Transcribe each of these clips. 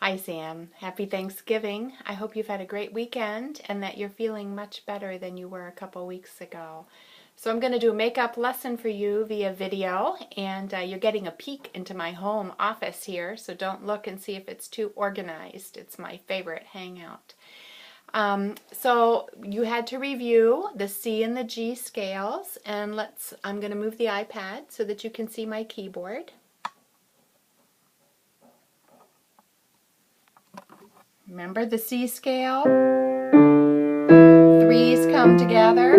Hi Sam, happy Thanksgiving. I hope you've had a great weekend and that you're feeling much better than you were a couple weeks ago. So I'm going to do a makeup lesson for you via video, and you're getting a peek into my home office here, so don't look and see if it's too organized. It's my favorite hangout. So you had to review the C and the G scales, and I'm going to move the iPad so that you can see my keyboard. Remember the C scale? Threes come together.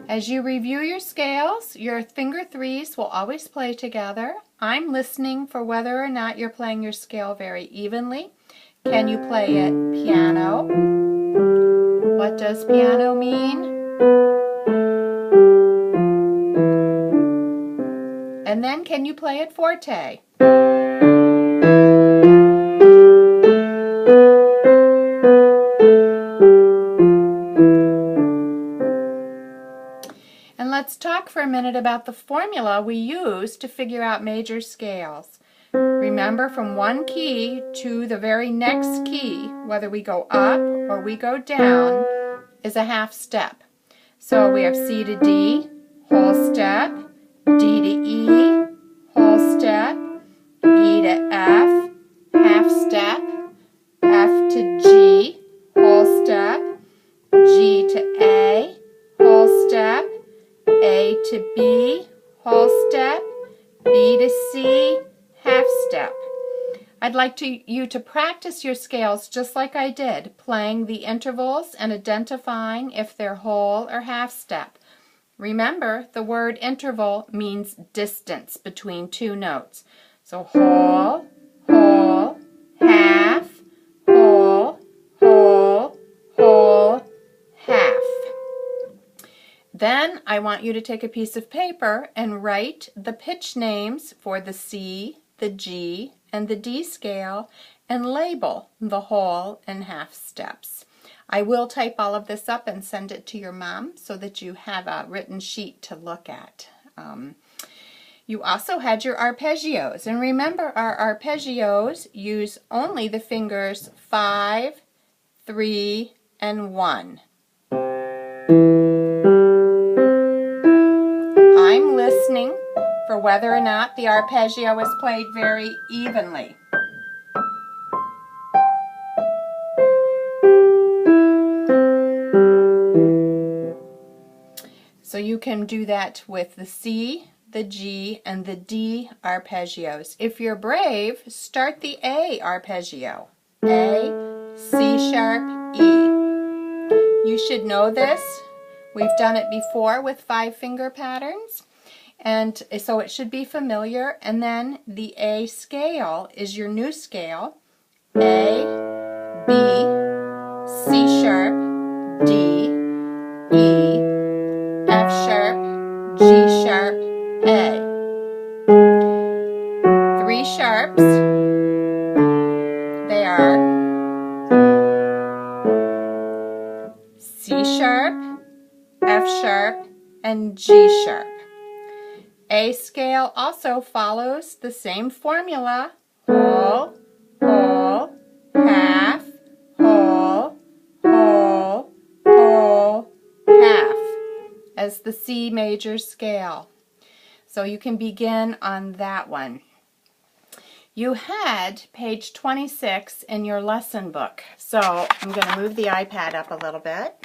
As you review your scales, your finger threes will always play together. I'm listening for whether or not you're playing your scale very evenly. Can you play it piano? What does piano mean? And then can you play it forte? And let's talk for a minute about the formula we use to figure out major scales. Remember, from one key to the very next key, whether we go up or we go down, is a half step. So we have C to D, whole step, D to E, whole step, E to F, half step, F to G, whole step, G to A, whole step, A to B, whole step, B to C, half step. I'd like you to practice your scales just like I did, playing the intervals and identifying if they're whole or half step. Remember, the word interval means distance between two notes. So whole, whole, half, whole, whole, whole, half. Then I want you to take a piece of paper and write the pitch names for the C, the G, and the D scale, and label the whole and half steps. I will type all of this up and send it to your mom so that you have a written sheet to look at. You also had your arpeggios, and remember, our arpeggios use only the fingers 5, 3, and 1. I'm listening for whether or not the arpeggio is played very evenly. So you can do that with the C, the G, and the D arpeggios. If you're brave, start the A arpeggio. A, C sharp, E. You should know this. We've done it before with 5-finger patterns, and so it should be familiar. And then the A scale is your new scale. A, B, C sharp, D, E, F sharp, G sharp, A. 3 sharps. They are C sharp, F sharp, and G sharp. A scale also follows the same formula: whole, whole, half, whole, whole, whole, half, as the C major scale. So you can begin on that one. You had page 26 in your lesson book. So I'm going to move the iPad up a little bit.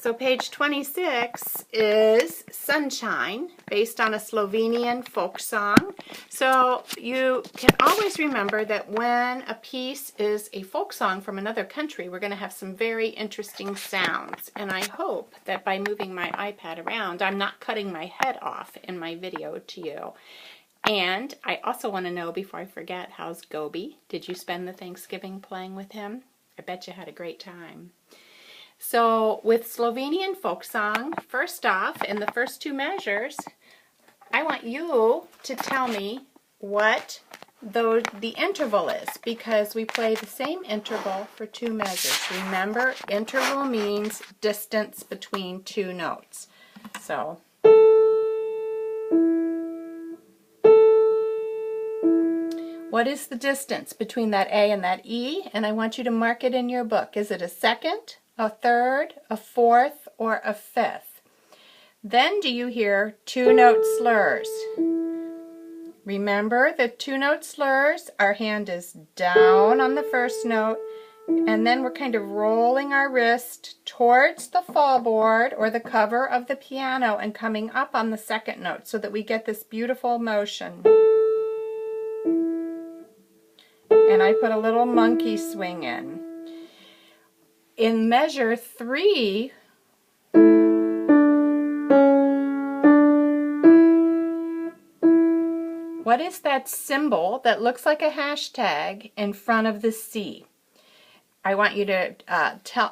So page 26 is Sunshine, based on a Slovenian folk song. So you can always remember that when a piece is a folk song from another country, we're going to have some very interesting sounds. And I hope that by moving my iPad around, I'm not cutting my head off in my video to you. And I also want to know, before I forget, how's Gobi? Did you spend the Thanksgiving playing with him? I bet you had a great time. So with Slovenian folk song, first off, in the first 2 measures, I want you to tell me what the interval is, because we play the same interval for 2 measures. Remember, interval means distance between 2 notes. So What is the distance between that A and that E? And I want you to mark it in your book. Is it a second, a third, a fourth, or a fifth? Then do you hear two-note slurs? Remember the two-note slurs? Our hand is down on the first note, and then we're kind of rolling our wrist towards the fallboard or the cover of the piano and coming up on the second note so that we get this beautiful motion. And I put a little monkey swing in. In measure 3, what is that symbol that looks like a hashtag in front of the C? I want you to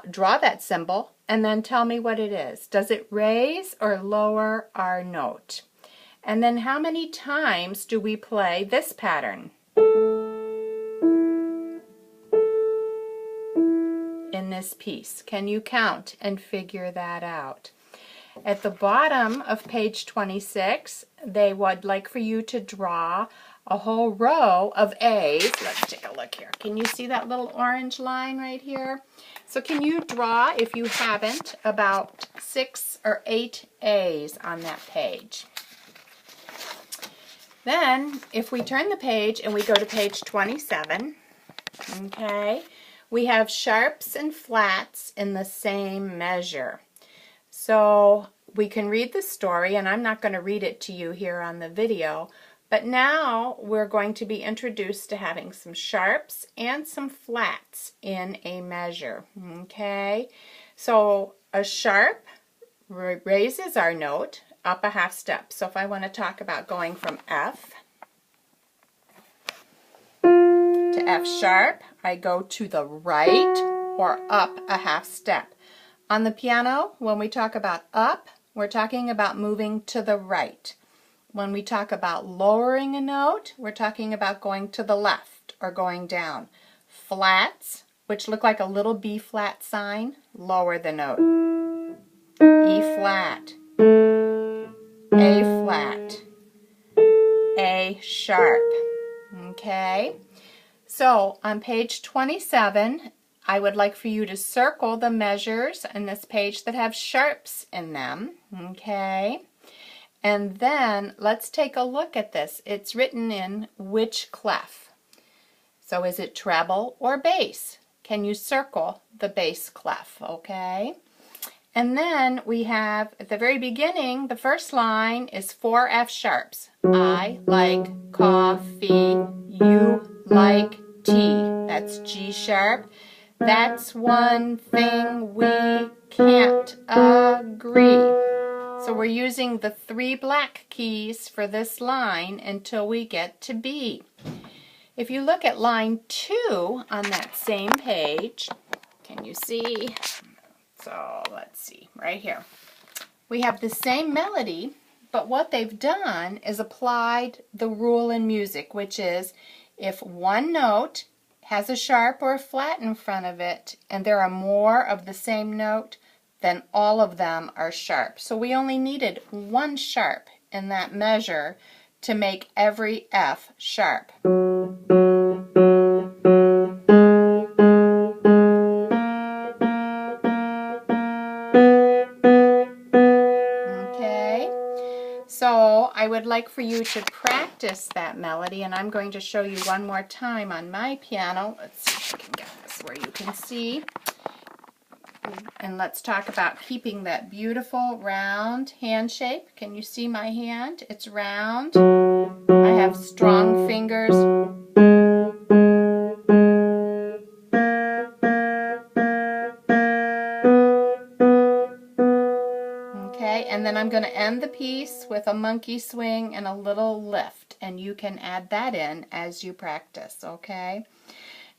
draw that symbol and then tell me what it is. Does it raise or lower our note? And then how many times do we play this pattern in this piece? Can you count and figure that out? At the bottom of page 26, they would like for you to draw a whole row of A's. Let's take a look here. Can you see that little orange line right here? So can you draw, if you haven't, about 6 or 8 A's on that page? Then, if we turn the page and we go to page 27, okay, we have sharps and flats in the same measure. So we can read the story, and I'm not going to read it to you here on the video, but now we're going to be introduced to having some sharps and some flats in a measure, okay? So a sharp raises our note up a half step. So if I want to talk about going from F to F sharp, I go to the right or up a half step. On the piano, when we talk about up, we're talking about moving to the right. When we talk about lowering a note, we're talking about going to the left or going down. Flats, which look like a little B flat sign, lower the note. E flat, A flat, A sharp. Okay? So on page 27, I would like for you to circle the measures in this page that have sharps in them, okay? And then let's take a look at this. It's written in which clef. So is it treble or bass? Can you circle the bass clef, okay? And then we have, at the very beginning, the first line is 4 F sharps. I like coffee, you like tea. That's G sharp. That's one thing we can't agree. So we're using the 3 black keys for this line until we get to B. If you look at line 2 on that same page, can you see? So let's see, right here. We have the same melody, but what they've done is applied the rule in music, which is if one note has a sharp or a flat in front of it, and there are more of the same note, then all of them are sharp. So we only needed one sharp in that measure to make every F sharp. Okay, so I would like for you to practice that melody, and I'm going to show you one more time on my piano. Let's see if I can get this where you can see. And let's talk about keeping that beautiful round hand shape. Can you see my hand? It's round. I have strong fingers. Okay, and then I'm going to end the piece with a monkey swing and a little lift, and you can add that in as you practice, okay?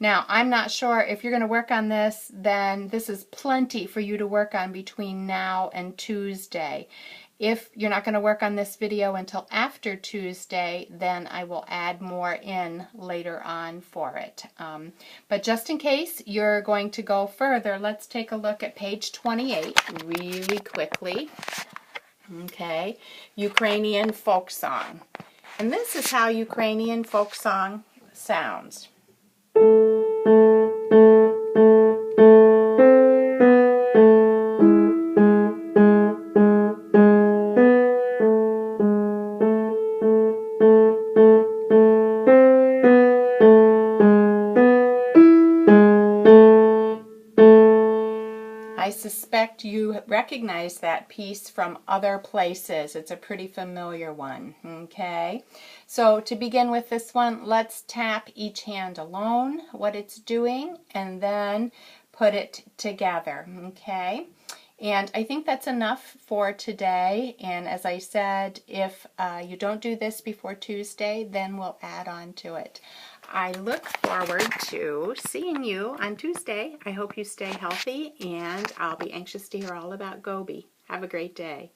Now, I'm not sure if you're going to work on this, then this is plenty for you to work on between now and Tuesday. If you're not going to work on this video until after Tuesday, then I will add more in later on for it. But just in case you're going to go further, let's take a look at page 28 really quickly. Okay, Ukrainian folk song. And this is how Ukrainian folk song sounds. I suspect you recognize that piece from other places. It's a pretty familiar one, okay? So to begin with this one, let's tap each hand alone, what it's doing, and then put it together, okay? And I think that's enough for today. And as I said, if you don't do this before Tuesday, then we'll add on to it. I look forward to seeing you on Tuesday. I hope you stay healthy, and I'll be anxious to hear all about Goby. Have a great day.